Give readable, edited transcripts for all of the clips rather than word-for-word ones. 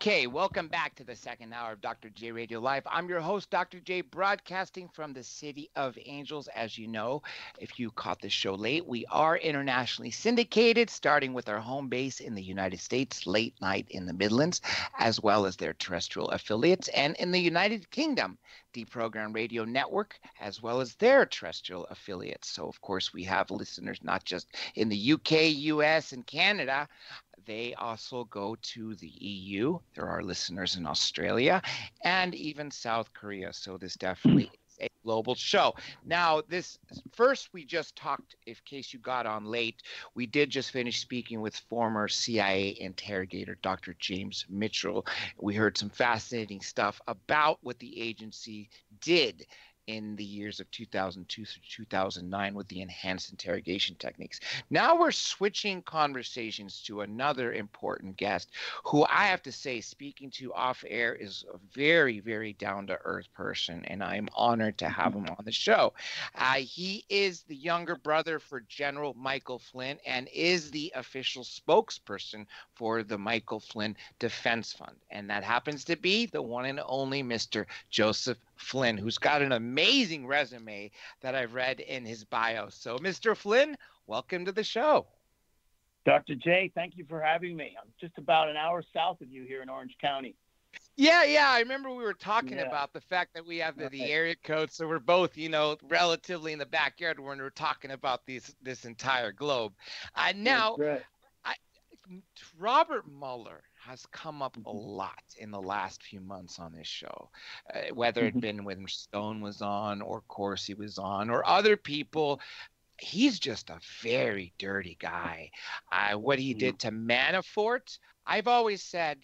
Okay, welcome back to the second hour of Dr. J Radio Live. I'm your host, Dr. J, broadcasting from the City of Angels. As you know, if you caught the show late, we are internationally syndicated, starting with our home base in the United States, late night in the Midlands, as well as their terrestrial affiliates, and in the United Kingdom, Deprogram Radio Network, as well as their terrestrial affiliates. So, of course, we have listeners not just in the UK, US, and Canada. They also go to the EU. There are listeners in Australia and even South Korea. So this definitely is a global show. Now, this first, we just talked, in case you got on late, we did just finish speaking with former CIA interrogator Dr. James Mitchell. We heard some fascinating stuff about what the agency did in the years of 2002 through 2009 with the enhanced interrogation techniques. Now we're switching conversations to another important guest who I have to say, speaking to off air, is a very, very down-to-earth person, and I'm honored to have him on the show. He is the younger brother for General Michael Flynn and is the official spokesperson for the Michael Flynn Defense Fund. And that happens to be the one and only Mr. Joseph Flynn, who's got an amazing resume that I've read in his bio. So, Mr. Flynn, welcome to the show. Dr. J, thank you for having me. I'm just about an hour south of you here in Orange County. Yeah. I remember we were talking about the fact that we have the area code, so we're both, relatively in the backyard when we're talking about this entire globe. Now, right. Robert Mueller has come up a lot in the last few months on this show, whether it been when Stone was on or Corsi was on or other people. He's just a very dirty guy. What he did to Manafort, I've always said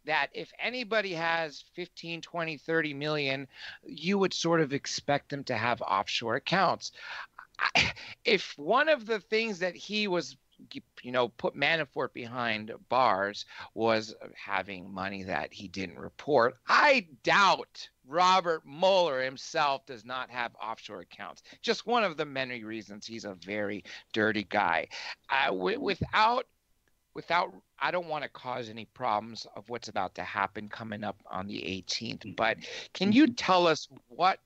that if anybody has 15, 20, 30 million, you would sort of expect them to have offshore accounts. If one of the things that he was put Manafort behind bars was having money that he didn't report, I doubt Robert Mueller himself does not have offshore accounts. Just one of the many reasons he's a very dirty guy. Without, I don't want to cause any problems of what's about to happen coming up on the 18th, but can you tell us what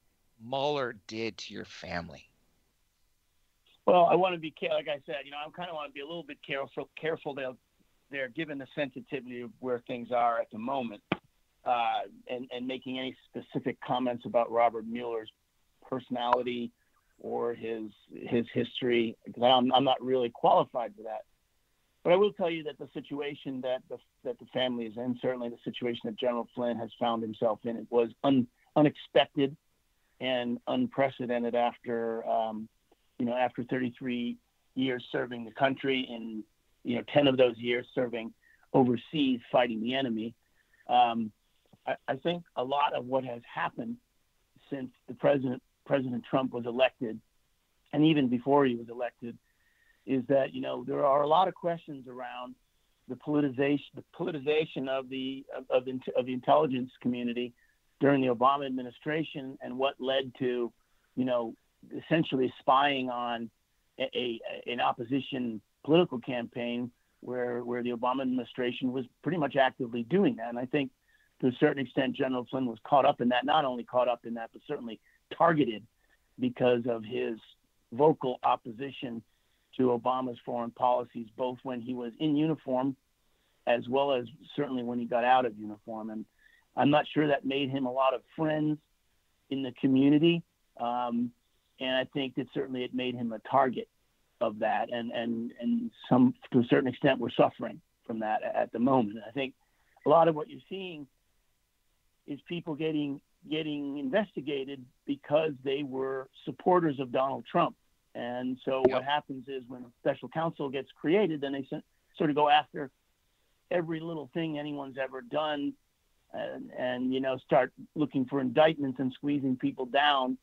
Mueller did to your family? Well, I want to be like I said, I kind of want to be a little bit careful there, given the sensitivity of where things are at the moment, and making any specific comments about Robert Mueller's personality or his history, because I'm not really qualified for that. But I will tell you that the situation that the family is in, certainly the situation that General Flynn has found himself in, it was unexpected and unprecedented after. After 33 years serving the country and, 10 of those years serving overseas fighting the enemy, I think a lot of what has happened since President Trump was elected, and even before he was elected, is that, there are a lot of questions around the politicization of the intelligence community during the Obama administration, and what led to, essentially spying on an opposition political campaign where the Obama administration was pretty much actively doing that. And I think to a certain extent, General Flynn was caught up in that, not only caught up in that, but certainly targeted because of his vocal opposition to Obama's foreign policies, both when he was in uniform as well as certainly when he got out of uniform. And I'm not sure that made him a lot of friends in the community. And I think that certainly it made him a target of that, and some, to a certain extent, we're suffering from that at the moment. I think a lot of what you're seeing is people getting investigated because they were supporters of Donald Trump. And so what happens is when a special counsel gets created, then they sort of go after every little thing anyone's ever done, and start looking for indictments and squeezing people down,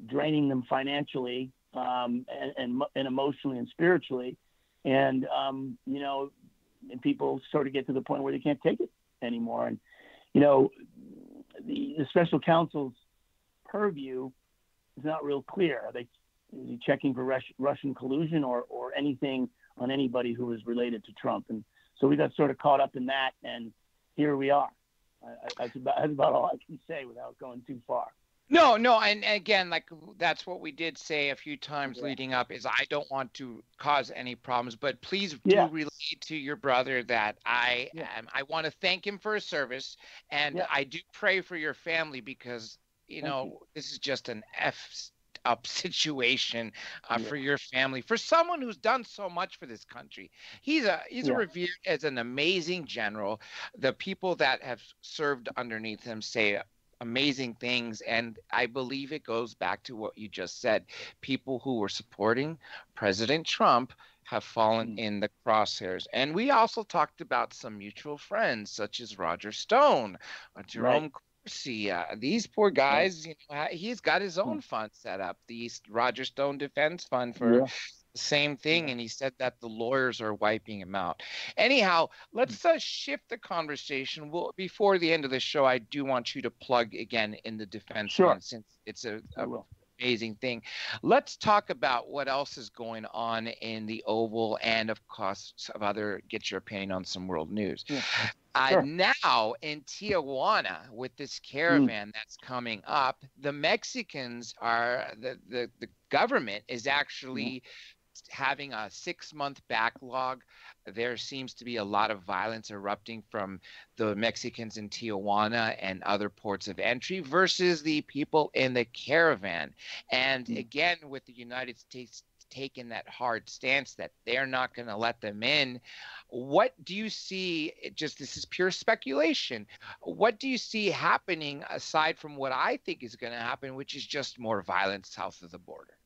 draining them financially and emotionally and spiritually, and and people sort of get to the point where they can't take it anymore. And the special counsel's purview is not real clear. Is he checking for Russian collusion or anything on anybody who is related to Trump? And so we got sort of caught up in that, and here we are. That's about all I can say without going too far. No, no, and again, like that's what we did say a few times Yeah. leading up is I don't want to cause any problems, but please do Yeah. relate to your brother that Yeah. I want to thank him for his service, and Yeah. I do pray for your family because Thank you. this is just an up situation Yeah. for your family, for someone who's done so much for this country. He's a Yeah. revered as an amazing general. The people that have served underneath him say amazing things. And I believe it goes back to what you just said. People who were supporting President Trump have fallen Mm. in the crosshairs. And we also talked about some mutual friends, such as Roger Stone, Right. Jerome Corsi. These poor Right. guys, he's got his Mm. own fund set up, the Roger Stone Defense Fund for Yeah. the same thing. Yeah. And he said that the lawyers are wiping him out. Anyhow, Mm. let's shift the conversation. Well, before the end of the show, I do want you to plug again in the defense Sure. fund since it's I a will. amazing thing. Let's talk about what else is going on in the Oval and, of course, of other. Get your opinion on some world news. Yeah. Sure. Now in Tijuana with this Mm. caravan that's coming up, the Mexicans are the government is Yeah. actually having a 6 month backlog. There seems to be a lot of violence erupting from the Mexicans in Tijuana and other ports of entry versus the people in the caravan. And Mm. again, with the United States taking that hard stance that they're not going to let them in, what do you see? Just this is pure speculation. What do you see happening aside from what I think is going to happen, which is just more violence south of the border?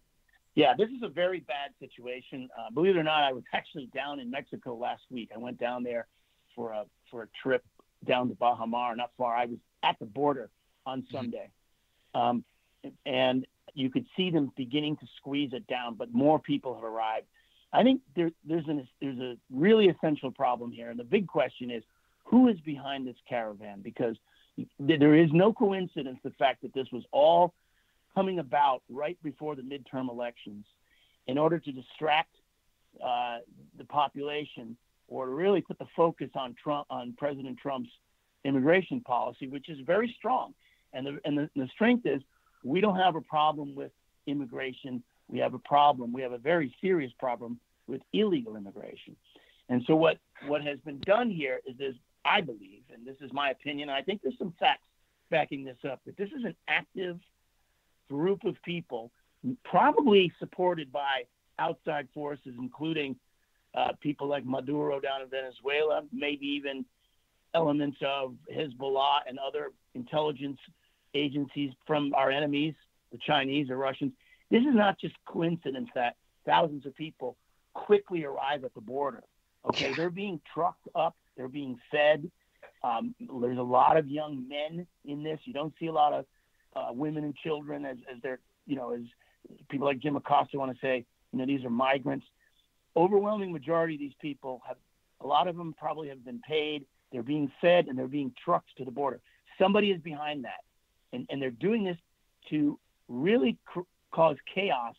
Yeah, this is a very bad situation. Believe it or not, I was actually down in Mexico last week. I went down there for a trip down to Baja Mar, not far. I was at the border on Sunday, um, and you could see them beginning to squeeze it down. But more people have arrived. I think there's a really essential problem here, and the big question is who is behind this caravan? Because there is no coincidence the fact that this was all coming about right before the midterm elections in order to distract the population or to really put the focus on President Trump's immigration policy, which is very strong. And the strength is we don't have a problem with immigration. We have a very serious problem with illegal immigration. And so what has been done here is this, I believe, and this is my opinion, and I think there's some facts backing this up, that this is an active group of people, probably supported by outside forces, including people like Maduro down in Venezuela, maybe even elements of Hezbollah and other intelligence agencies from our enemies, the Chinese or Russians. This is not just coincidence that thousands of people quickly arrive at the border. Okay, they're being trucked up, they're being fed. There's a lot of young men in this. You don't see a lot of women and children, as they're, as people like Jim Acosta want to say, these are migrants. Overwhelming majority of these people a lot of them probably have been paid. They're being fed and they're being trucked to the border. Somebody is behind that. And they're doing this to really cause chaos,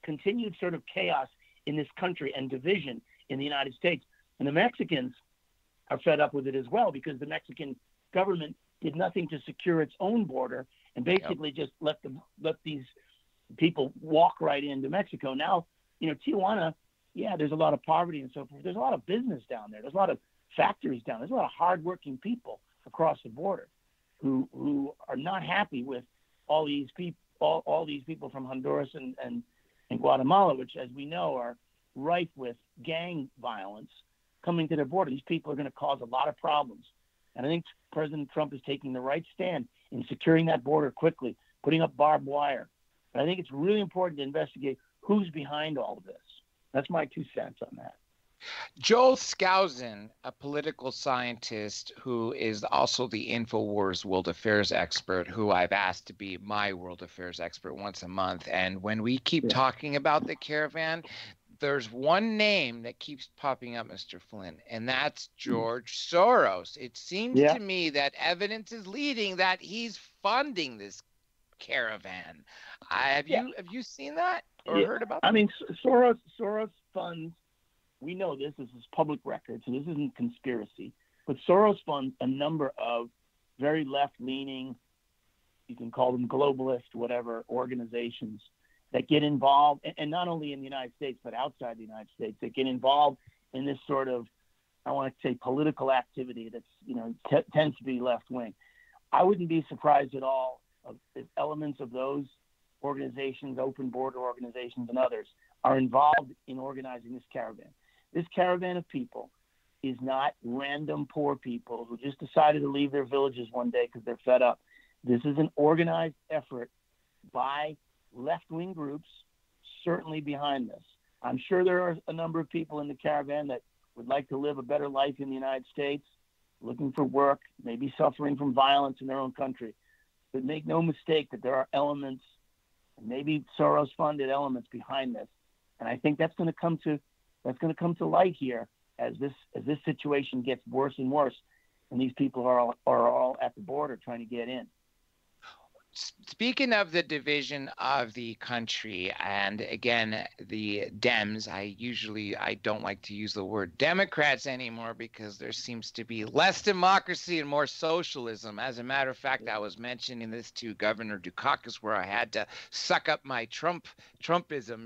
continued sort of chaos in this country and division in the United States. And the Mexicans are fed up with it as well, because the Mexican government did nothing to secure its own border and basically just let these people walk right into Mexico. Now, Tijuana, yeah, there's a lot of poverty and so forth. There's a lot of business down there. There's a lot of factories down there. There's a lot of hardworking people across the border who are not happy with all these people from Honduras and Guatemala, which, as we know, are rife with gang violence coming to their border. These people are going to cause a lot of problems. And I think President Trump is taking the right stand in securing that border quickly, putting up barbed wire. But I think it's really important to investigate who's behind all of this. That's my 2 cents on that. Joel Skousen, a political scientist who is also the InfoWars World Affairs expert, who I've asked to be my World Affairs expert once a month. And when we keep talking about the caravan, there's one name that keeps popping up, Mr. Flynn, and that's George Soros. It seems to me that evidence is leading that he's funding this caravan. Have you seen that or heard about that? I mean, Soros funds, we know this is public record, so this isn't conspiracy, But Soros funds a number of very left-leaning, you can call them globalist, whatever, organizations that get involved, and not only in the United States, but outside the United States, that get involved in this sort of, I want to say, political activity that's, tends to be left-wing. I wouldn't be surprised at all if elements of those organizations, open border organizations and others, are involved in organizing this caravan. This caravan of people is not random poor people who just decided to leave their villages one day because they're fed up. This is an organized effort by left-wing groups, certainly behind this. I'm sure there are a number of people in the caravan that would like to live a better life in the United States, looking for work, maybe suffering from violence in their own country. But make no mistake that there are elements, maybe Soros-funded elements behind this. And I think that's going to come to light here as this situation gets worse and worse, and these people are all at the border trying to get in. Speaking of the division of the country, and again, the Dems, I don't like to use the word Democrats anymore because there seems to be less democracy and more socialism. As a matter of fact, I was mentioning this to Governor Dukakis, where I had to suck up my Trumpism,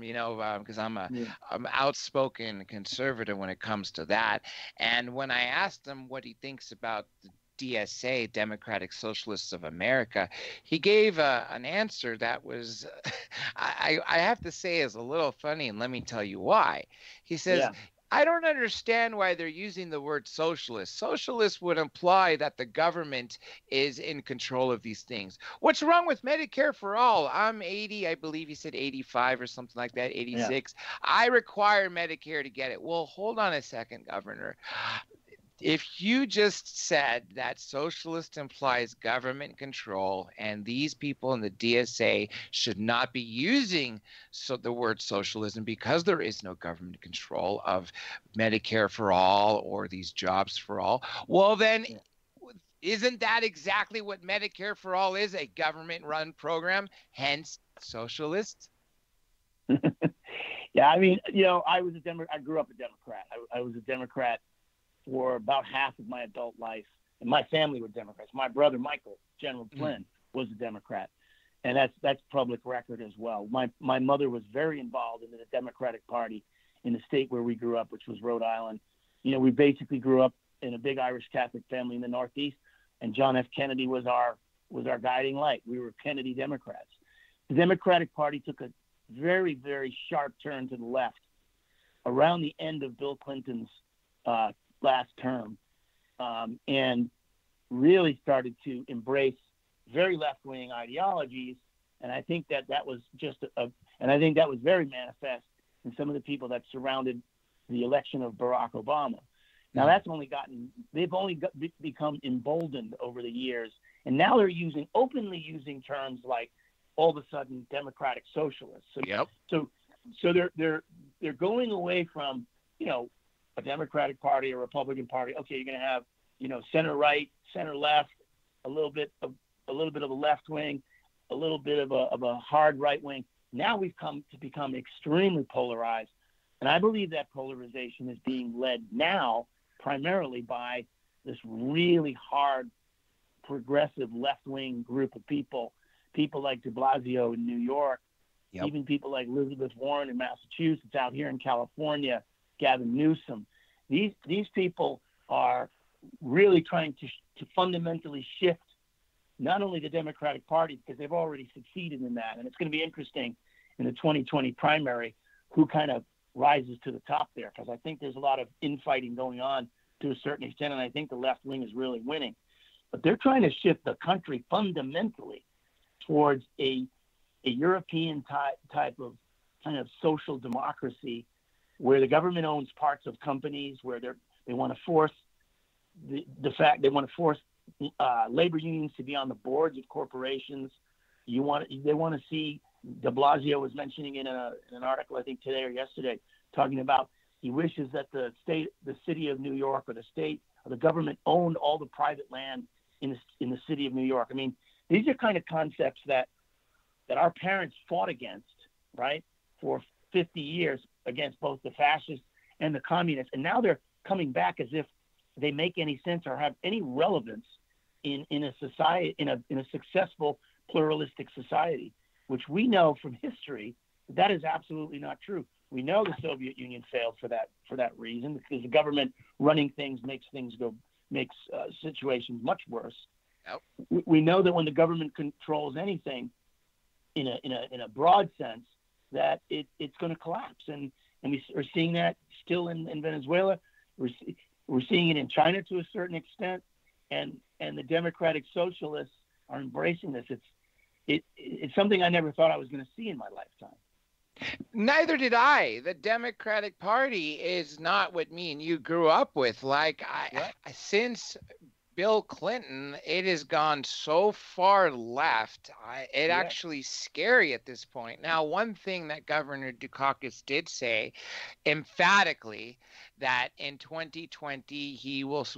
because I'm outspoken conservative when it comes to that. And when I asked him what he thinks about the DSA, Democratic Socialists of America, he gave an answer that was, I have to say, is a little funny, and let me tell you why. He says, I don't understand why they're using the word socialist. Socialist would imply that the government is in control of these things. What's wrong with Medicare for all? I'm 80, I believe he said 85 or something like that, 86. Yeah. I require Medicare to get it. Well, hold on a second, Governor. If you just said that socialist implies government control and these people in the DSA should not be using the word socialism because there is no government control of Medicare for all or these jobs for all, well then, isn't that exactly what Medicare for all is? A government-run program, hence socialist? Yeah, I mean, I was a Democrat. I grew up a Democrat. I was a Democrat for about half of my adult life, and my family were Democrats. My brother Michael, General Flynn, was a Democrat, and that's public record as well. My mother was very involved in the Democratic Party in the state where we grew up, which was Rhode Island. We basically grew up in a big Irish Catholic family in the Northeast, and John F. Kennedy was our guiding light. We were Kennedy Democrats. The Democratic Party took a very, very sharp turn to the left around the end of Bill Clinton's last term, and really started to embrace very left-wing ideologies. And I think that was and I think that was very manifest in some of the people that surrounded the election of Barack Obama. Now they've only become emboldened over the years, and now they're openly using terms like all of a sudden democratic socialists. So they're going away from a Democratic Party, a Republican Party. Okay, you're going to have, center right, center left, a little bit of a left wing, a little bit of a hard right wing. Now we've come to become extremely polarized, and I believe that polarization is being led now primarily by this really hard, progressive left wing group of people like De Blasio in New York, even people like Elizabeth Warren in Massachusetts, out here in California, Gavin Newsom. These people are really trying to fundamentally shift not only the Democratic Party, because they've already succeeded in that, and it's going to be interesting in the 2020 primary who kind of rises to the top there, because I think there's a lot of infighting going on to a certain extent, and I think the left wing is really winning. But they're trying to shift the country fundamentally towards a European type of kind of social democracy, where the government owns parts of companies, where they want to force labor unions to be on the boards of corporations. They want to see, De Blasio was mentioning in an article I think today or yesterday, talking about he wishes that the city of New York, or the state or the government owned all the private land in the city of New York. I mean, these are kind of concepts that our parents fought against, right, for 50 years against both the fascists and the communists. And now they're coming back as if they make any sense or have any relevance in a society, in a successful pluralistic society, which we know from history that is absolutely not true. We know the Soviet Union failed for that reason, because the government running things makes situations much worse. Yep. We know that when the government controls anything in a broad sense, that it's going to collapse, and we're seeing that still in Venezuela. We're seeing it in China to a certain extent, and the democratic socialists are embracing this. It's something I never thought I was going to see in my lifetime. Neither did I. The Democratic Party is not what me and you grew up with. Like, since Bill Clinton, it has gone so far left. It actually scary at this point. Now, one thing that Governor Dukakis did say emphatically, that in 2020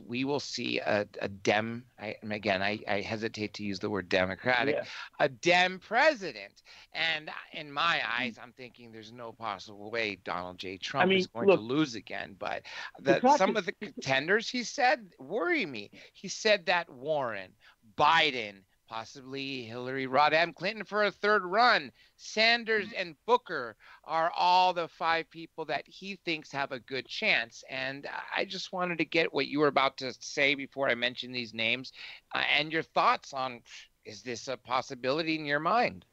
we will see a Dem. I hesitate to use the word Democratic, a Dem president. And in my eyes, I'm thinking there's no possible way Donald J. Trump is going to lose again. But some of the contenders he said worry me. He said that Warren, Biden, possibly Hillary Rodham Clinton for a third run, Sanders and Booker are all the 5 people that he thinks have a good chance. And I just wanted to get what you were about to say before I mention these names, and your thoughts on, is this a possibility in your mind?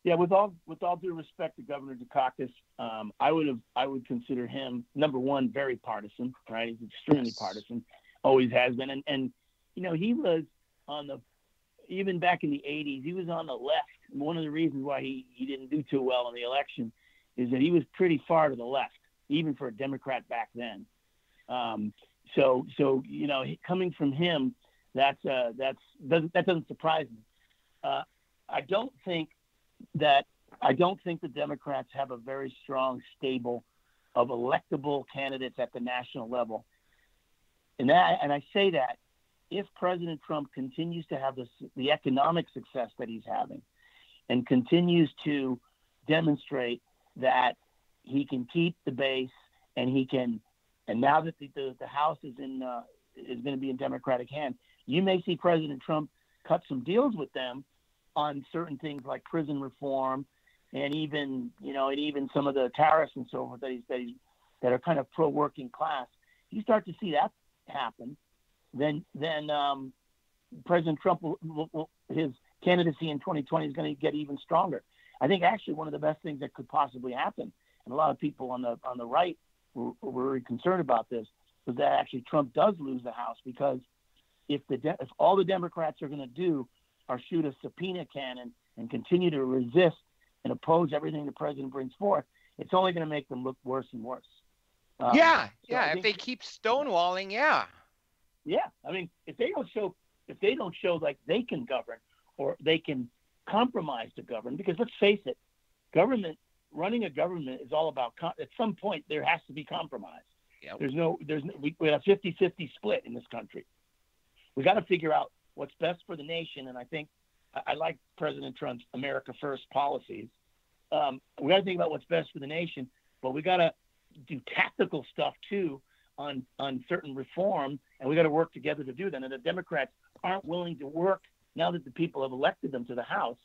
Yeah, with all due respect to Governor Dukakis, I would consider him, number one, very partisan. Right, he's extremely partisan, always has been, and he was on the, even back in the 80s, he was on the left. One of the reasons why he didn't do too well in the election is that he was pretty far to the left, even for a Democrat back then. So coming from him, that doesn't surprise me. I don't think the Democrats have a very strong stable of electable candidates at the national level, and I say that if President Trump continues to have the economic success that he's having, and continues to demonstrate that he can keep the base, and now that the House is going to be in Democratic hands, you may see President Trump cut some deals with them on certain things like prison reform, and even some of the tariffs and so forth that are kind of pro working class. You start to see that happen, then President Trump will his candidacy in 2020 is going to get even stronger. I think actually one of the best things that could possibly happen, and a lot of people on the right were very concerned about this, was that actually Trump does lose the House, because if all the Democrats are going to do are shoot a subpoena cannon and continue to resist and oppose everything the president brings forth, it's only going to make them look worse and worse. If they keep stonewalling, I mean, if they don't show like they can govern, or they can compromise to govern, because let's face it, running a government is all about at some point there has to be compromise. Yep. We have a 50-50 split in this country. We got to figure out what's best for the nation, and I think I like President Trump's America First policies. We got to think about what's best for the nation, but we got to do tactical stuff too on certain reform, and we got to work together to do that. And the Democrats aren't willing to work now that the people have elected them to the House.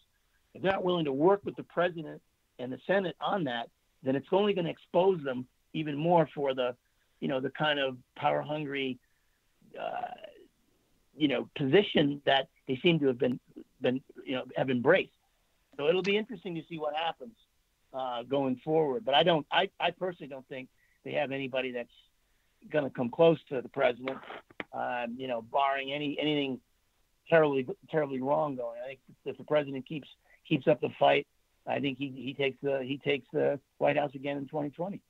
If they're not willing to work with the president and the Senate on that, then it's only going to expose them even more for the kind of power hungry, position that they seem to have been have embraced. So it'll be interesting to see what happens going forward. But I personally don't think they have anybody that's going to come close to the president, barring anything terribly wrong going. I think if the president keeps up the fight, I think he takes the White House again in 2020.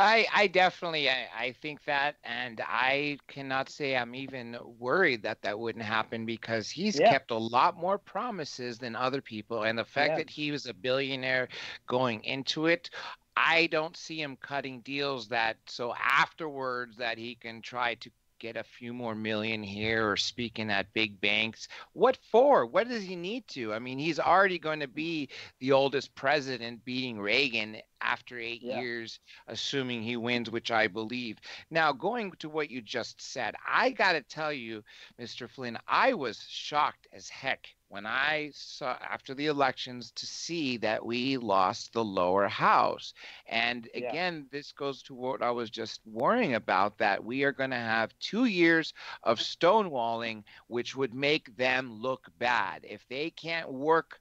I definitely I think that, and I cannot say I'm even worried that wouldn't happen, because he's kept a lot more promises than other people, and the fact that he was a billionaire going into it, I don't see him cutting deals so afterwards that he can try to get a few more million here or speaking at big banks. What for? What does he need to? I mean, he's already going to be the oldest president, beating Reagan after 8 Yeah. years, assuming he wins, which I believe. Now, going to what you just said, I got to tell you, Mr. Flynn, I was shocked as heck when I saw after the elections to see that we lost the lower house. And Yeah. again, this goes to what I was just worrying about, that we are going to have 2 years of stonewalling, which would make them look bad. If they can't work,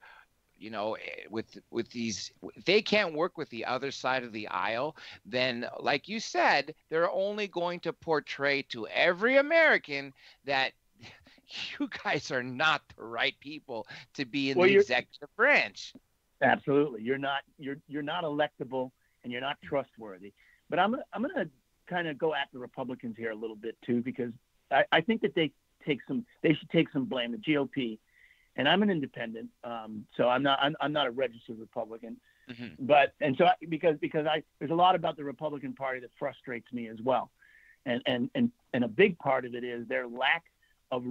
with these, if they can't work with the other side of the aisle, then like you said, they're only going to portray to every American that you guys are not the right people to be in Well, the you're executive branch. absolutely, you're not electable, and you're not trustworthy. But I'm gonna kind of go at the Republicans here a little bit too, because I think that they should take some blame. The GOP, and I'm an independent, so I'm not a registered Republican. Mm-hmm. But and so because there's a lot about the Republican Party that frustrates me as well, and a big part of it is their lack of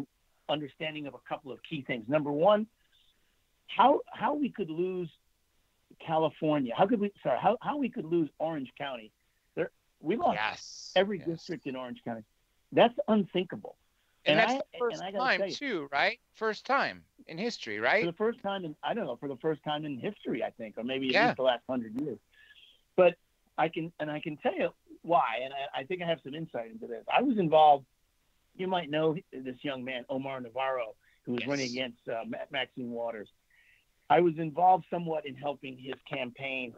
understanding of a couple of key things. Number one, how we could lose California. How we could lose Orange County. We lost Yes. every Yes. district in Orange County. That's unthinkable. And that's I the first I got to time tell you, too, right? First time in history, for right? the first time in I don't know, for the first time in history, I think, or maybe at Yeah. least the last 100 years. But I can tell you why, and I think I have some insight into this. I was involved. You might know this young man, Omar Navarro, who was running Yes. against Maxine Waters. I was involved somewhat in helping his campaign,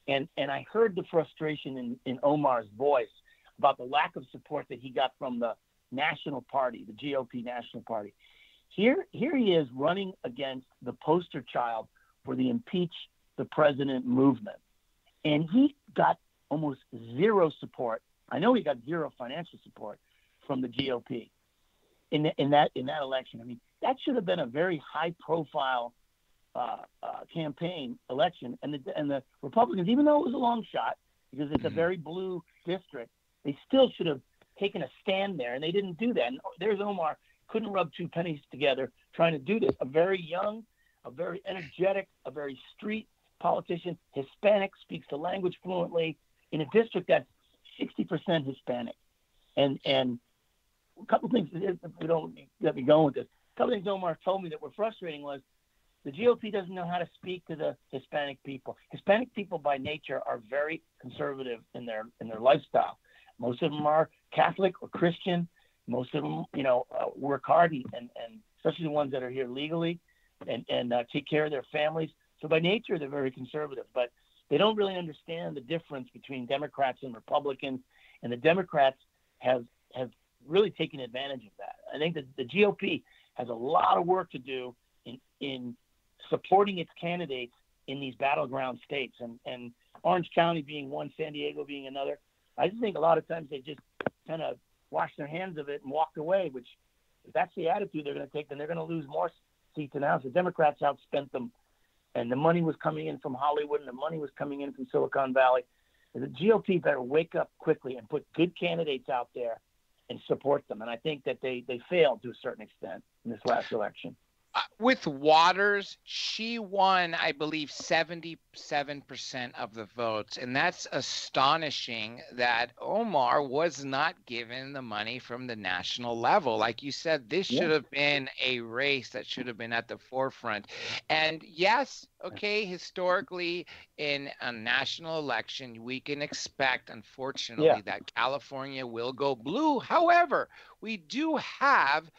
and I heard the frustration in Omar's voice about the lack of support that he got from the national party, the GOP national party. Here he is running against the poster child for the impeach the president movement, and he got almost zero support. I know he got zero financial support from the GOP in that election. I mean, that should have been a very high profile campaign election, and the Republicans, even though it was a long shot because it's a very blue district, they still should have taken a stand there, and they didn't do that. And there's Omar, couldn't rub two pennies together trying to do this. A very young, a very energetic, a very street politician, Hispanic, speaks the language fluently in a district that's 60% Hispanic. And a couple of things, if we don't let me go with this, a couple of things Omar told me that were frustrating was the GOP doesn't know how to speak to the Hispanic people. Hispanic people by nature are very conservative in their lifestyle. Most of them are Catholic or Christian. Most of them, work hard and especially the ones that are here legally and take care of their families. So by nature, they're very conservative, but they don't really understand the difference between Democrats and Republicans. And the Democrats have really taken advantage of that. I think that the GOP has a lot of work to do in supporting its candidates in these battleground states, and Orange County being one, San Diego being another. I just think a lot of times they just kind of washed their hands of it and walked away, which if that's the attitude they're going to take, then they're going to lose more seats than ours. The Democrats outspent them, and the money was coming in from Hollywood and the money was coming in from Silicon Valley. The GOP better wake up quickly and put good candidates out there and support them. And I think that they failed to a certain extent in this last election. With Waters, she won, I believe, 77% of the votes. And that's astonishing that Omar was not given the money from the national level. Like you said, this should have been a race that should have been at the forefront. And yes, okay, historically, in a national election, we can expect, unfortunately, that California will go blue. However, we do have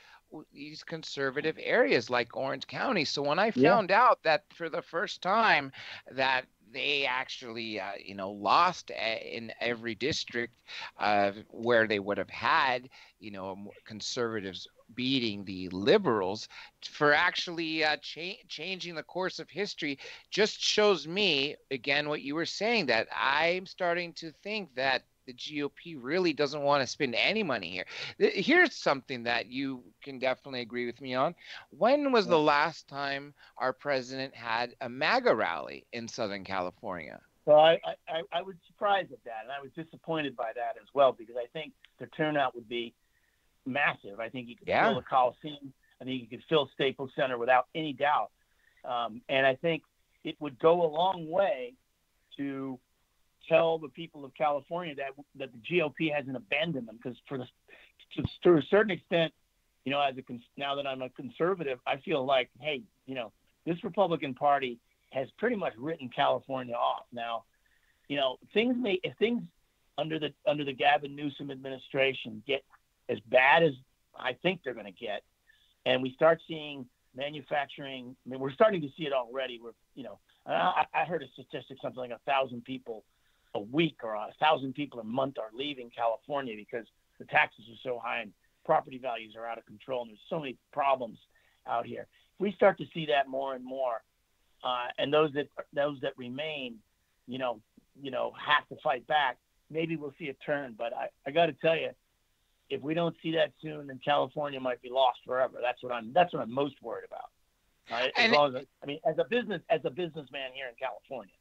these conservative areas like Orange County. So when I found out that for the first time that they actually, lost in every district where they would have had, conservatives beating the liberals, for actually changing the course of history, just shows me, again, what you were saying, that I'm starting to think that the GOP really doesn't want to spend any money here. Here's something that you can definitely agree with me on. When was the last time our president had a MAGA rally in Southern California? Well, I was surprised at that, and I was disappointed by that as well, because I think the turnout would be massive. I think you could fill the Coliseum. I think you could fill Staples Center without any doubt. And I think it would go a long way to tell the people of California that the GOP hasn't abandoned them, because to a certain extent, now that I'm a conservative, I feel like, hey, this Republican Party has pretty much written California off. Now, if things under the Gavin Newsom administration get as bad as I think they're going to get, and we start seeing manufacturing, I mean, we're starting to see it already. I heard a statistic, something like 1,000 people a week or 1,000 people a month are leaving California because the taxes are so high and property values are out of control, and there's so many problems out here. If we start to see that more and more, and those that remain, have to fight back, maybe we'll see a turn. But I got to tell you, if we don't see that soon, then California might be lost forever. That's what I'm most worried about. As a businessman here in California,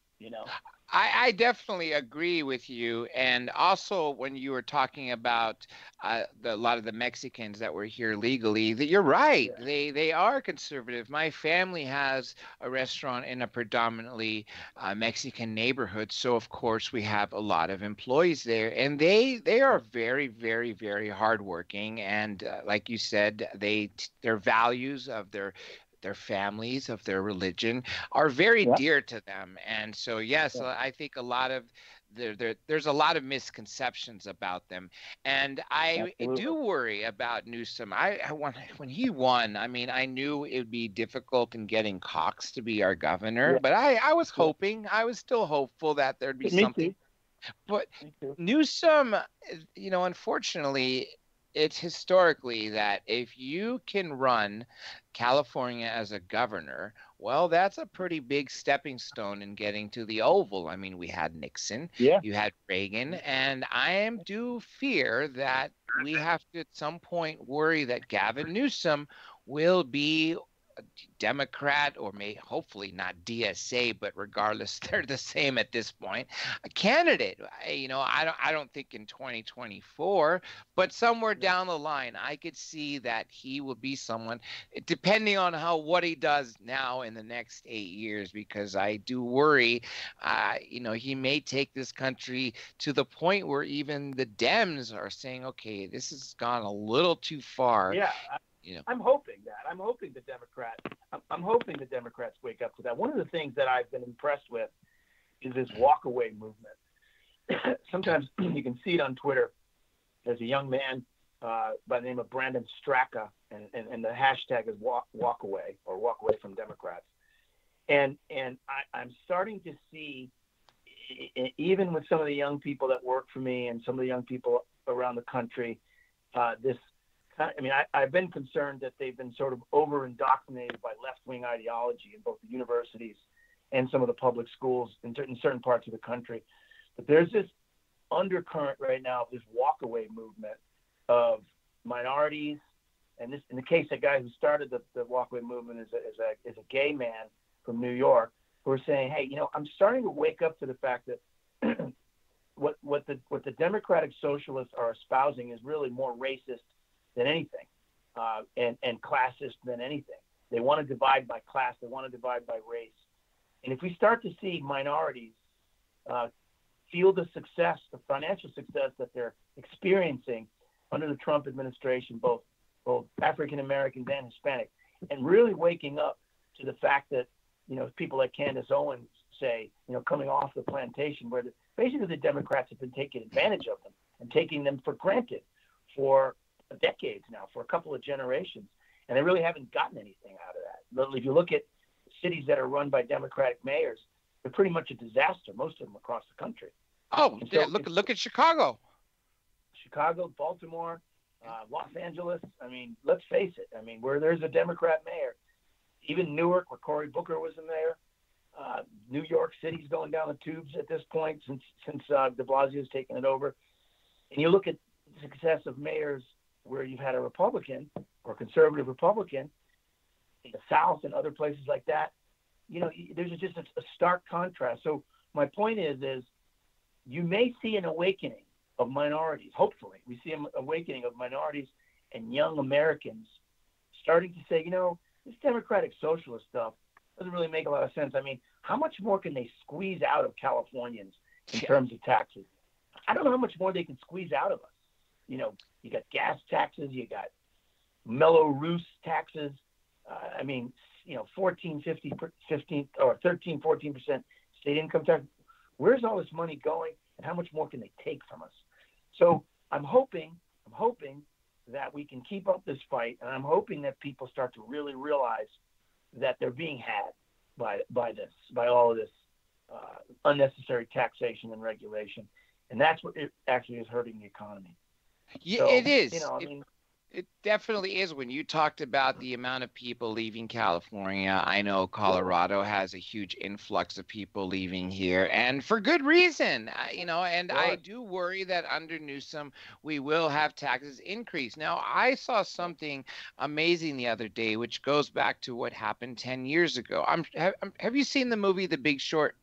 I definitely agree with you. And also, when you were talking about a lot of the Mexicans that were here legally, that you're right. Yeah. They are conservative. My family has a restaurant in a predominantly Mexican neighborhood, so of course we have a lot of employees there, and they are very, very, very hardworking. And like you said, their values of their families, of their religion, are very dear to them. And so, yes, I think a lot of there's a lot of misconceptions about them. And I do worry about Newsom. When he won, I mean, I knew it would be difficult in getting Cox to be our governor, but I was hoping, I was still hopeful that there'd be something. But Newsom, unfortunately, it's historically that if you can run California as a governor, well, that's a pretty big stepping stone in getting to the Oval. I mean, we had Nixon, you had Reagan, and I do fear that we have to at some point worry that Gavin Newsom will be a Democrat, or hopefully not DSA, but regardless, they're the same at this point, a candidate. I don't think in 2024, but somewhere down the line, I could see that he will be someone, depending on what he does now in the next 8 years, because I do worry, he may take this country to the point where even the Dems are saying, okay, this has gone a little too far. Yeah. I'm hoping that. I'm hoping the Democrats wake up to that. One of the things that I've been impressed with is this walkaway movement. Sometimes you can see it on Twitter. There's a young man by the name of Brandon Straka, and the hashtag is walkaway, or walk away from Democrats. And I'm starting to see, even with some of the young people that work for me and some of the young people around the country, this. I mean, I've been concerned that they've been sort of over-indoctrinated by left-wing ideology in both the universities and some of the public schools in certain parts of the country. But there's this undercurrent right now of this walkaway movement of minorities. And this, in the case, the guy who started the walkaway movement is a gay man from New York, who are saying, hey, I'm starting to wake up to the fact that what the democratic socialists are espousing is really more racist than anything, and classist than anything. They want to divide by class. They want to divide by race. And if we start to see minorities feel the success, the financial success that they're experiencing under the Trump administration, both African Americans and Hispanic, and really waking up to the fact that, people like Candace Owens say, coming off the plantation, where basically the Democrats have been taking advantage of them and taking them for granted for decades now, for a couple of generations, and they really haven't gotten anything out of that. If you look at cities that are run by Democratic mayors, they're pretty much a disaster, most of them across the country. Oh, yeah, look at Chicago, Baltimore, Los Angeles. I mean, let's face it. I mean, where there's a Democrat mayor, even Newark, where Cory Booker was the mayor, New York City's going down the tubes at this point since de Blasio's taken it over. And you look at the success of mayors where you've had a Republican or conservative Republican in the South and other places like that, there's just a stark contrast. So my point is you may see an awakening of minorities. Hopefully we see an awakening of minorities and young Americans starting to say, this democratic socialist stuff doesn't really make a lot of sense. I mean, how much more can they squeeze out of Californians in Yeah. terms of taxes. I don't know how much more they can squeeze out of us. You got gas taxes, you got mellow roost taxes. I mean, 14, 15 or 13, 14% state income tax. Where's all this money going, and how much more can they take from us? So I'm hoping that we can keep up this fight, and I'm hoping that people start to really realize that they're being had by all of this unnecessary taxation and regulation, and that's what it actually is hurting the economy. Yeah, So, it is. I mean, It definitely is. When you talked about the amount of people leaving California, I know yeah, Colorado has a huge influx of people leaving here, and for good reason. And I sure, do worry that under Newsom, we will have taxes increase. Now, I saw something amazing the other day, which goes back to what happened 10 years ago. Have you seen the movie The Big Short?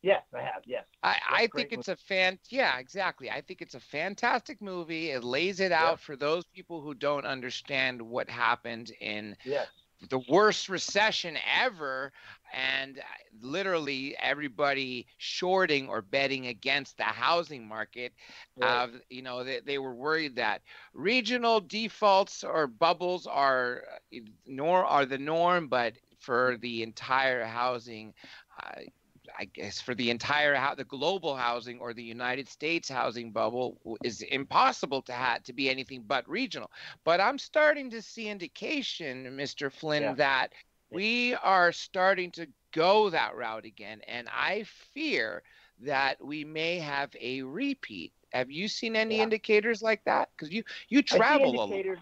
yes, I have, yes, I think great movie, it's yeah, exactly. I think it's a fantastic movie. It lays it yeah, out for those people who don't understand what happened in yes, the worst recession ever, and literally everybody shorting or betting against the housing market. right, They were worried that regional defaults or bubbles are the norm, but for the entire housing, uh, I guess for the global housing or the United States housing bubble is impossible to be anything but regional. But I'm starting to see indication, Mr. yeah, Flynn, that yeah. we are starting to go that route again, and I fear that we may have a repeat. Have you seen any Yeah. indicators like that? Because you I see travel a lot. indicators.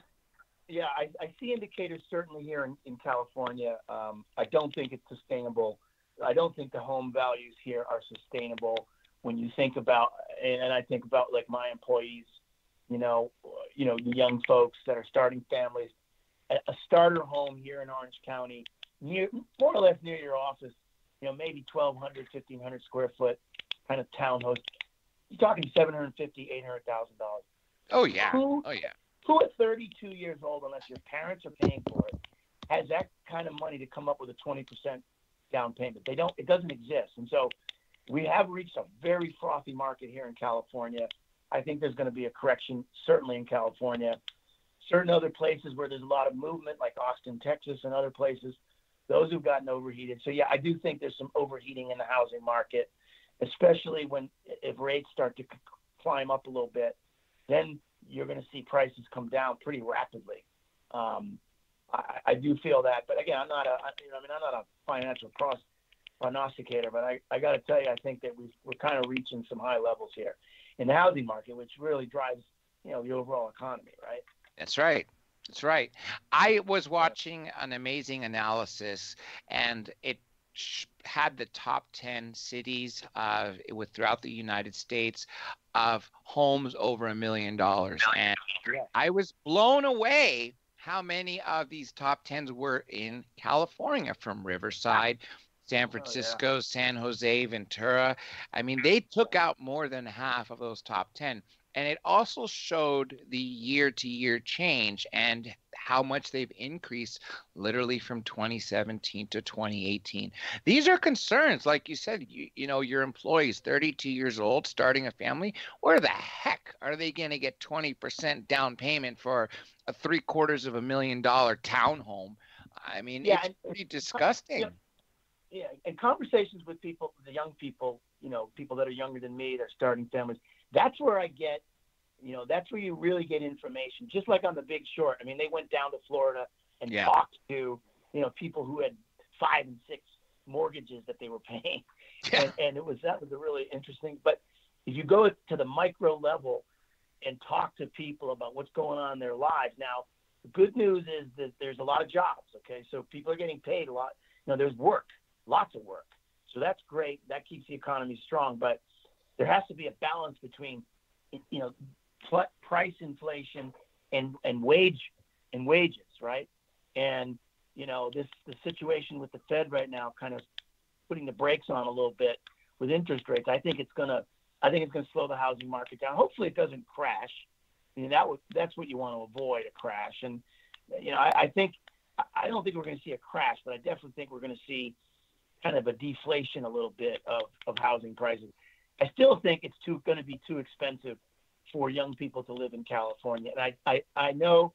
Yeah, I see indicators certainly here in California. I don't think it's sustainable. I don't think the home values here are sustainable. When you think about, and I think about like my employees, the young folks that are starting families, a starter home here in Orange County, more or less near your office, maybe 1,200, 1,500 square foot kind of townhouse. You're talking $750,000, $800,000. Oh yeah. Who Oh yeah. who at 32 years old, unless your parents are paying for it, has that kind of money to come up with a 20% down payment? They don't. It doesn't exist. And so we have reached a very frothy market here in California. I think there's going to be a correction, certainly in California. Certain other places where there's a lot of movement, like Austin, Texas, and other places, those who've gotten overheated. So yeah, I do think there's some overheating in the housing market, especially if rates start to climb up a little bit. Then you're going to see prices come down pretty rapidly. I do feel that, but again, I'm not a financial prognosticator, but I got to tell you, I think that we're kind of reaching some high levels here in the housing market, which really drives, the overall economy, right? That's right. That's right. I was watching an amazing analysis, and it had the top 10 cities throughout the United States of homes over $1 million. And Yeah. I was blown away how many of these top 10s were in California, from Riverside, San Oh yeah. Francisco, San Jose, Ventura. I mean, they took out more than half of those top 10. And it also showed the year to year change and how much they've increased literally from 2017 to 2018. These are concerns. Like you said, your employees, 32 years old, starting a family, where the heck are they going to get 20% down payment for a $750,000 townhome? I mean, Yeah, it's and pretty yeah, disgusting. yeah, and conversations with people, the young people, people that are younger than me, they're starting families. That's where I get, that's where you really get information. Just like on The Big Short. I mean, they went down to Florida and Yeah. talked to, people who had 5 and 6 mortgages that they were paying, Yeah. and that was a really interesting. But if you go to the micro level and talk to people about what's going on in their lives, now the good news is that there's a lot of jobs. Okay, so people are getting paid a lot. There's work, lots of work. So that's great. That keeps the economy strong. But there has to be a balance between, price inflation and wages, right? And the situation with the Fed right now, kind of putting the brakes on a little bit with interest rates. I think it's gonna slow the housing market down. Hopefully, it doesn't crash. I mean, that's what you want to avoid, a crash. And I don't think we're going to see a crash, but I definitely think we're going to see kind of a deflation a little bit of housing prices. I still think it's going to be too expensive for young people to live in California. And I know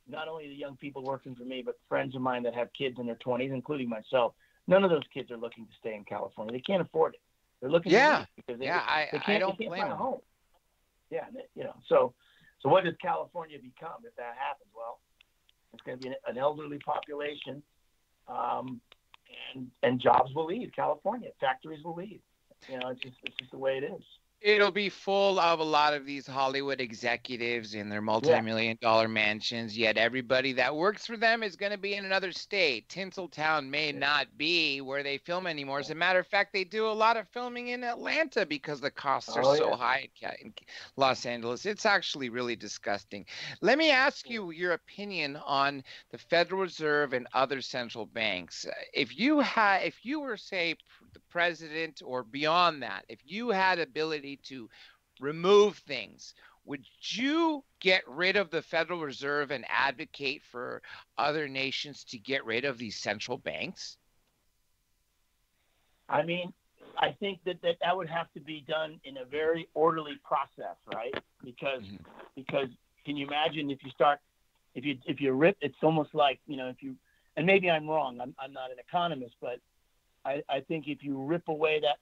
not only the young people working for me, but friends of mine that have kids in their 20s, including myself, none of those kids are looking to stay in California. They can't afford it. They're looking to leave because they can't find a home. Yeah, so what does California become if that happens? Well, it's going to be an elderly population, and jobs will leave California. Factories will leave. It's just the way it is. It'll be full of a lot of these Hollywood executives in their multi-million-dollar mansions, yet everybody that works for them is going to be in another state. Tinseltown may not be where they film anymore. As a matter of fact, they do a lot of filming in Atlanta because the costs are so high in Los Angeles. It's actually really disgusting. Let me ask you your opinion on the Federal Reserve and other central banks. If you were, say, the president or beyond that, if you had ability to remove things, would you get rid of the Federal Reserve and advocate for other nations to get rid of these central banks? I mean, I think that would have to be done in a very orderly process, right? Because can you imagine if you rip, it's almost like, and maybe I'm wrong, I'm not an economist, but I think if you rip away that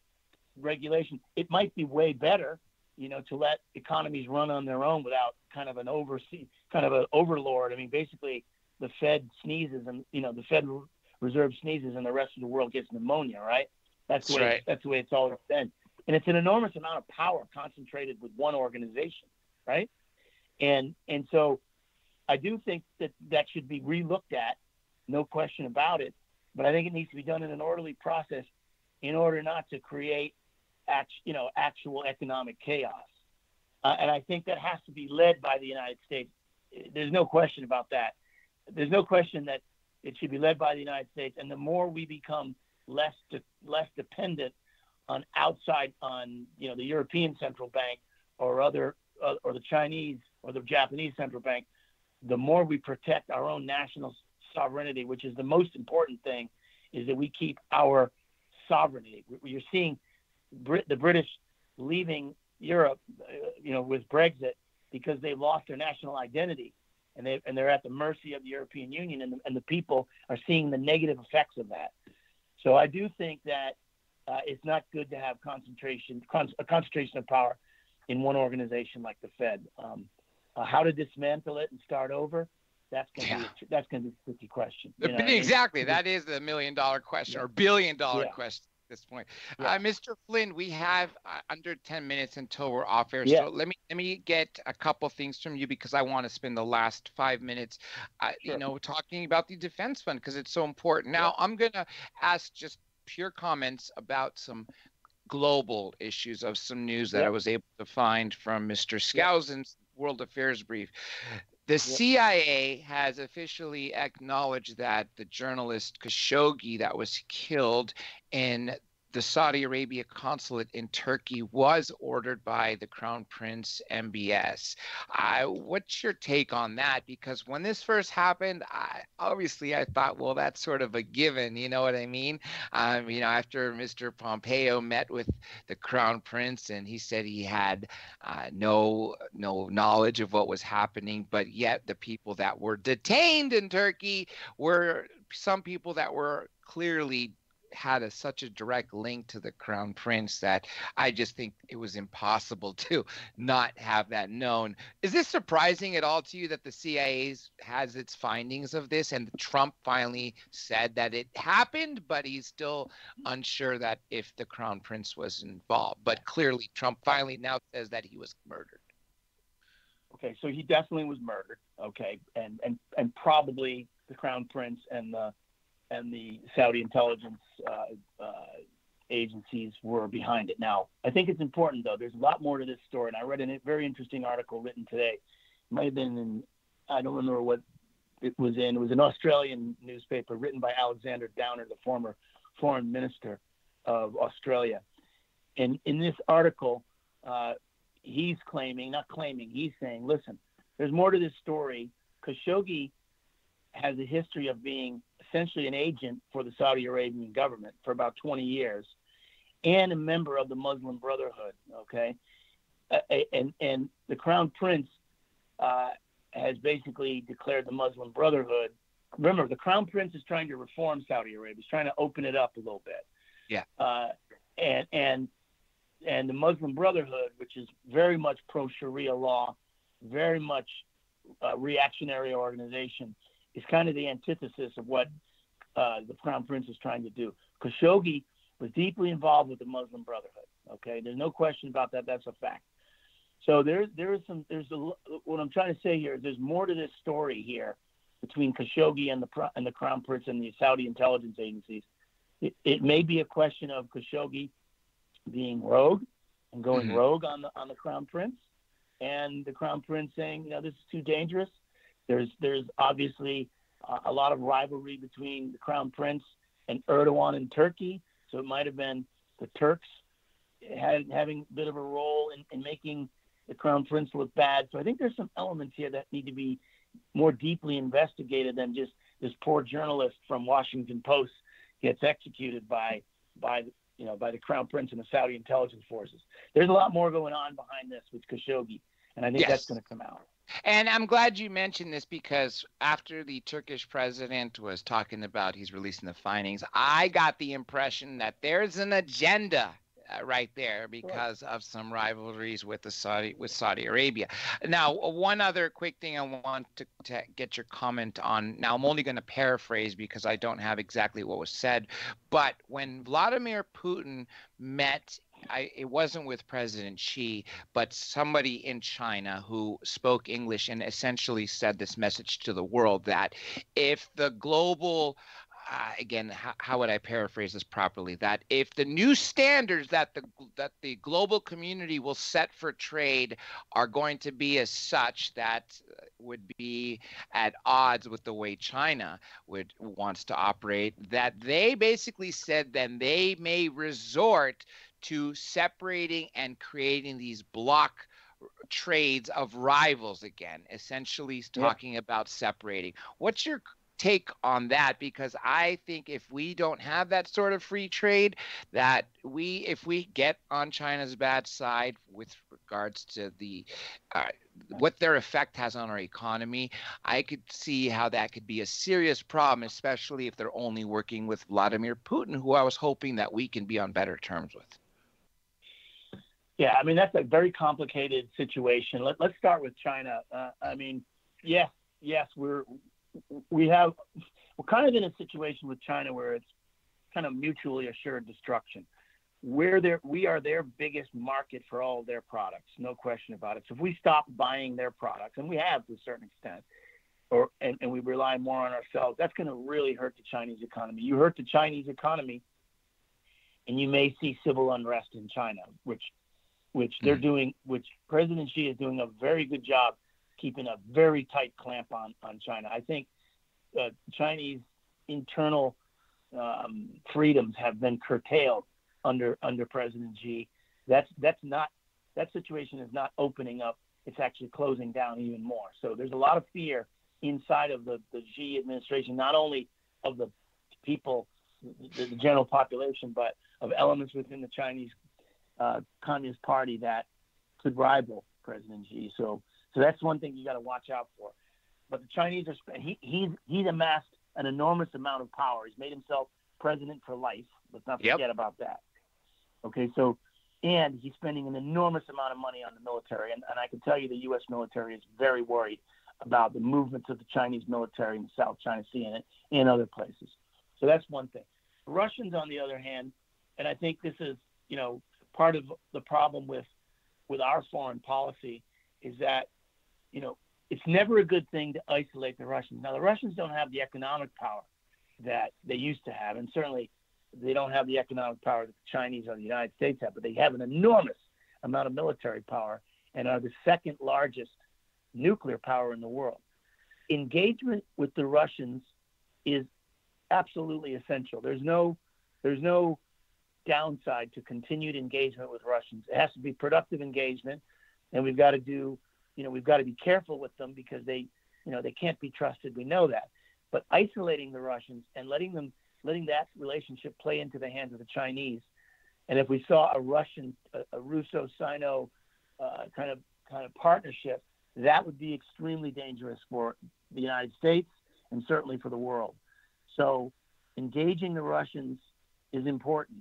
regulation, it might be way better, to let economies run on their own without kind of an overlord. I mean, basically, the Fed sneezes, and the Federal Reserve sneezes, and the rest of the world gets pneumonia, right? That's the way it's always been, and it's an enormous amount of power concentrated with one organization, right? And so, I do think that should be relooked at, no question about it. But I think it needs to be done in an orderly process in order not to create actual economic chaos. And I think that has to be led by the United States. There's no question about that. There's no question that it should be led by the United States. And the more we become less dependent on the European Central Bank or the Chinese or the Japanese Central Bank, the more we protect our own national sovereignty, which is the most important thing, is that we keep our sovereignty. You're seeing the British leaving Europe, with Brexit, because they've lost their national identity, and they're at the mercy of the European Union, and the people are seeing the negative effects of that. So I do think that it's not good to have a concentration of power in one organization like the Fed. How to dismantle it and start over? That's going to be a tricky question. Exactly. That is the $1 million question or $1 billion question at this point. Mr. Flynn, we have under 10 minutes until we're off air. So let me get a couple things from you, because I want to spend the last 5 minutes, talking about the defense fund, because it's so important. Now, I'm going to ask just pure comments about some global issues of some news that I was able to find from Mr. Skousen's World Affairs Brief. The CIA has officially acknowledged that the journalist Khashoggi that was killed in the Saudi Arabia consulate in Turkey was ordered by the Crown Prince MBS. What's your take on that? Because when this first happened, I thought, well, that's sort of a given. You know what I mean? After Mr. Pompeo met with the Crown Prince, and he said he had no knowledge of what was happening, but yet the people that were detained in Turkey were some people that were clearly had such a direct link to the Crown Prince that I just think it was impossible to not have that known. Is this surprising at all to you that the CIA has its findings of this, and Trump finally said that it happened, but he's still unsure that if the Crown Prince was involved? But clearly Trump finally now says that he was murdered. Okay, so he definitely was murdered. Okay, and probably the Crown Prince and the Saudi intelligence agencies were behind it. Now, I think it's important, though. There's a lot more to this story, and I read a very interesting article written today. It might have been in, I don't remember what it was in. It was an Australian newspaper written by Alexander Downer, the former foreign minister of Australia. And in this article, he's saying, listen, there's more to this story. Khashoggi has a history of being essentially an agent for the Saudi Arabian government for about 20 years and a member of the Muslim Brotherhood, okay? And the Crown Prince has basically declared the Muslim Brotherhood. Remember, the Crown Prince is trying to reform Saudi Arabia. He's trying to open it up a little bit. Yeah. And the Muslim Brotherhood, which is very much pro-Sharia law, very much reactionary organization, is kind of the antithesis of what the Crown Prince is trying to do. Khashoggi was deeply involved with the Muslim Brotherhood. Okay, there's no question about that. That's a fact. So what I'm trying to say here is there's more to this story here between Khashoggi and the Crown Prince and the Saudi intelligence agencies. It may be a question of Khashoggi being rogue and going rogue on the Crown Prince, and the Crown Prince saying, this is too dangerous. There's obviously a lot of rivalry between the Crown Prince and Erdogan in Turkey, so it might have been the Turks having a bit of a role in making the Crown Prince look bad. So I think there's some elements here that need to be more deeply investigated than just this poor journalist from Washington Post gets executed by the Crown Prince and the Saudi intelligence forces. There's a lot more going on behind this with Khashoggi, and I think that's going to come out. And I'm glad you mentioned this, because after the Turkish president was talking about he's releasing the findings, I got the impression that there's an agenda right there because of some rivalries with Saudi Arabia. Now, one other quick thing I want to get your comment on. Now, I'm only going to paraphrase because I don't have exactly what was said, but when Vladimir Putin met, it wasn't with President Xi, but somebody in China who spoke English and essentially said this message to the world that if the global again, how would I paraphrase this properly? That if the new standards that the global community will set for trade are going to be as such that would be at odds with the way China wants to operate, that they basically said then they may resort to separating and creating these block trades of rivals again, essentially talking about separating. What's your take on that? Because I think if we don't have that sort of free trade, that if we get on China's bad side with regards to the what their effect has on our economy, I could see how that could be a serious problem, especially if they're only working with Vladimir Putin, who I was hoping that we can be on better terms with. Yeah, I mean, that's a very complicated situation. Let's start with China. I mean, yes, we're kind of in a situation with China where it's kind of mutually assured destruction. We are their biggest market for all of their products, no question about it. So if we stop buying their products, and we have to a certain extent, and we rely more on ourselves, that's going to really hurt the Chinese economy. You hurt the Chinese economy, and you may see civil unrest in China, which they're doing, which President Xi is doing a very good job keeping a very tight clamp on China. I think Chinese internal freedoms have been curtailed under President Xi. That situation is not opening up. It's actually closing down even more. So there's a lot of fear inside of the Xi administration, not only of the people, the general population, but of elements within the Chinese Communist Party that could rival President Xi. So that's one thing you got to watch out for. But the Chinese he's amassed an enormous amount of power. He's made himself president for life. Let's not forget about that. Okay, and he's spending an enormous amount of money on the military. And I can tell you the U.S. military is very worried about the movements of the Chinese military in the South China Sea and in other places. So that's one thing. The Russians, on the other hand, and I think this is, part of the problem with our foreign policy is that, it's never a good thing to isolate the Russians. Now, the Russians don't have the economic power that they used to have, and certainly they don't have the economic power that the Chinese or the United States have, but they have an enormous amount of military power and are the second largest nuclear power in the world. Engagement with the Russians is absolutely essential. There's no downside to continued engagement with Russians. It has to be productive engagement, and we've got to be careful with them because they can't be trusted. We know that. but isolating the Russians and letting that relationship play into the hands of the Chinese. And if we saw a Russo-Sino kind of partnership, that would be extremely dangerous for the United States and certainly for the world. So engaging the Russians is important.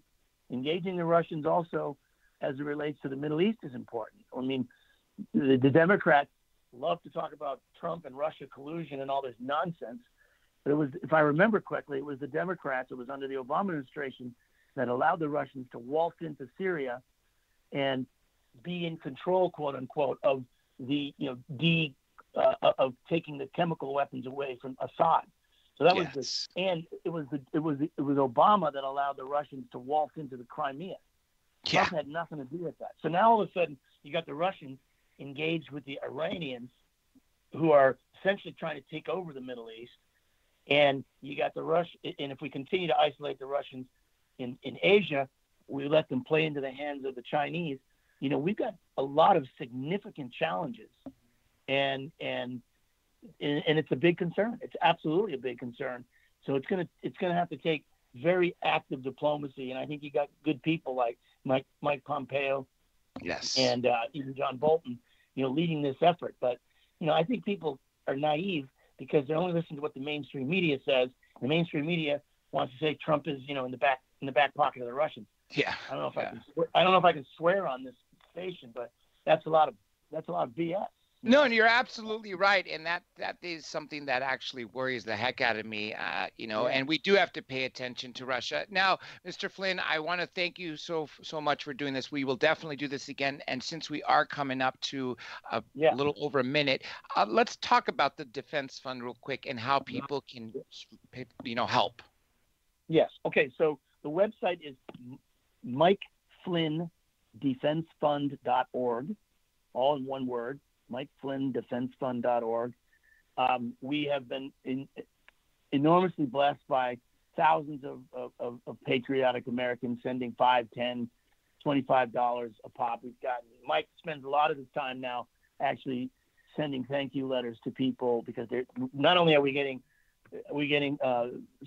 Engaging the Russians also as it relates to the Middle East is important. I mean, the Democrats love to talk about Trump and Russia collusion and all this nonsense. But it was, if I remember correctly, it was the Democrats, it was under the Obama administration, that allowed the Russians to waltz into Syria and be in control, quote unquote, of the, of taking the chemical weapons away from Assad. So that was and it was Obama that allowed the Russians to waltz into the Crimea. Trump had nothing to do with that. So now all of a sudden you got the Russians engaged with the Iranians, who are essentially trying to take over the Middle East, and you got the and if we continue to isolate the Russians in Asia, we let them play into the hands of the Chinese. We've got a lot of significant challenges, and it's a big concern. It's absolutely a big concern. So it's gonna have to take very active diplomacy, and I think you got good people like Mike Pompeo, and even John Bolton, leading this effort. But I think people are naive because they only listen to what the mainstream media says. The mainstream media wants to say Trump is in the back pocket of the Russians. Yeah. I don't know if I can swear on this station, but that's a lot of BS. No, and you're absolutely right, and that is something that actually worries the heck out of me, and we do have to pay attention to Russia. Now, Mr. Flynn, I want to thank you so much for doing this. We will definitely do this again, and since we are coming up to a little over a minute, let's talk about the Defense Fund real quick and how people can, help. Yes. Okay. So the website is MikeFlynnDefenseFund.org, all in one word. MikeFlynnDefenseFund.org. We have been enormously blessed by thousands of patriotic Americans sending $5, $10, $25 a pop. Mike spends a lot of his time now actually sending thank you letters to people, because not only are we getting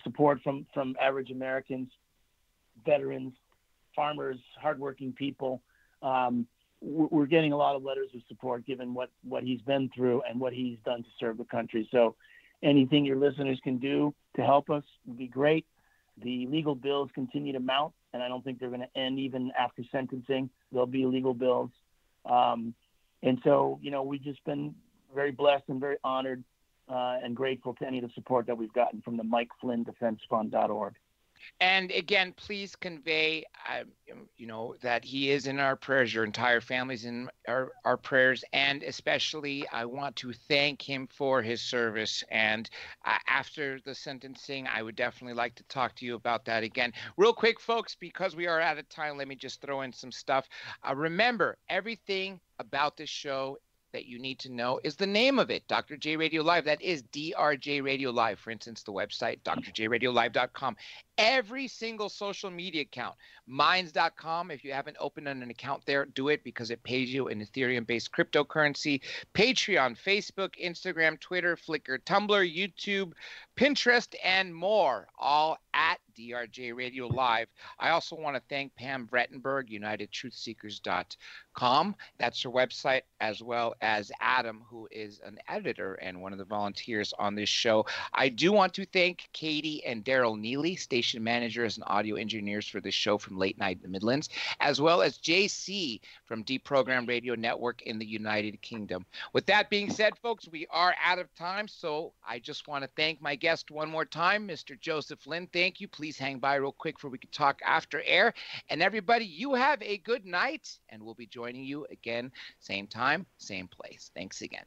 support from average Americans, veterans, farmers, hardworking people. We're getting a lot of letters of support given what he's been through and what he's done to serve the country. So anything your listeners can do to help us would be great. The legal bills continue to mount, and I don't think they're going to end even after sentencing. There'll be legal bills. And so, we've just been very blessed and very honored and grateful to any of the support that we've gotten from the MikeFlynnDefenseFund.org. And again, please convey, that he is in our prayers. Your entire family's in our prayers. And especially, I want to thank him for his service. And after the sentencing, I would definitely like to talk to you about that again. Real quick, folks, because we are out of time, let me just throw in some stuff. Remember, everything about this show that you need to know is the name of it, Dr. J Radio Live. That is DRJ Radio Live. For instance, the website, drjradiolive.com. Every single social media account, minds.com. If you haven't opened an account there, do it, because it pays you in Ethereum-based cryptocurrency. Patreon, Facebook, Instagram, Twitter, Flickr, Tumblr, YouTube, Pinterest, and more, all at DRJ Radio Live. I also want to thank Pam Brettenberg, UnitedTruthSeekers.com. That's her website, as well as Adam, who is an editor and one of the volunteers on this show. I do want to thank Katie and Daryl Neely, station managers and audio engineers for this show from Late Night in the Midlands, as well as JC from Deprogram Radio Network in the United Kingdom. With that being said, folks, we are out of time, so I just want to thank my guest one more time, Mr. Joseph Flynn. Thank you. Please hang by real quick for we can talk after air. And everybody, you have a good night, and we'll be joining you again, same time, same place. Thanks again.